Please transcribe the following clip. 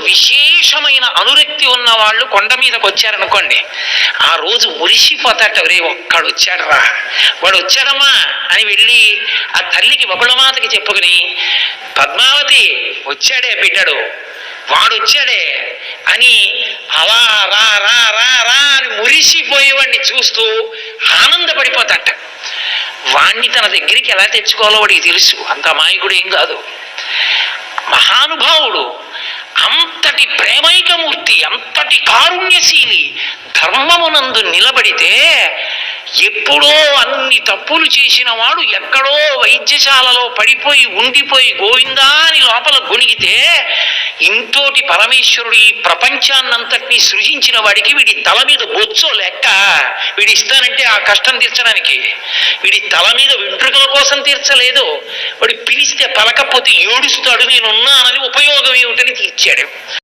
విశేషమైన అనురక్తి ఉన్న వాళ్ళు కొండ మీదకి వచ్చారనుకోండి, ఆ రోజు మురిసిపోతాట. రే ఒక్కడు వచ్చాడరా, వాడు వచ్చాడమ్మా అని వెళ్ళి ఆ తల్లికి బకుళమాతకి చెప్పుకుని, పద్మావతి వచ్చాడే బిడ్డడు, వాడొచ్చాడే అని అలా రా రా రా రా అని మురిసిపోయేవాడిని చూస్తూ ఆనందపడిపోతాట. వాణ్ణి తన దగ్గరికి ఎలా తెచ్చుకోవాలో వాడికి తెలుసు, అంత అమాయకుడు ఏం కాదు, మహానుభావుడు, అంతటి ప్రేమైకమూర్తి, అంతటి కారుణ్యశీలి. ధర్మమునందు నిలబడితే ఎప్పుడో అన్ని తప్పులు చేసిన వాడు ఎక్కడో వైద్యశాలలో పడిపోయి ఉండిపోయి గోవిందా అని లోపల గొణిగితే, ఇంతోటి పరమేశ్వరుడు ఈ ప్రపంచాన్నంతటినీ సృజించిన వాడికి వీడి తల మీద బొచ్చో లెక్క, వీడి ఇస్తానంటే ఆ కష్టం తీర్చడానికి, వీడి తల మీద వెంట్రుకల కోసం తీర్చలేదు, వాడు పిలిస్తే పలకపోతే ఏడుస్తాడు, నేనున్నానని ఉపయోగం ఏమిటని తీర్చాడు.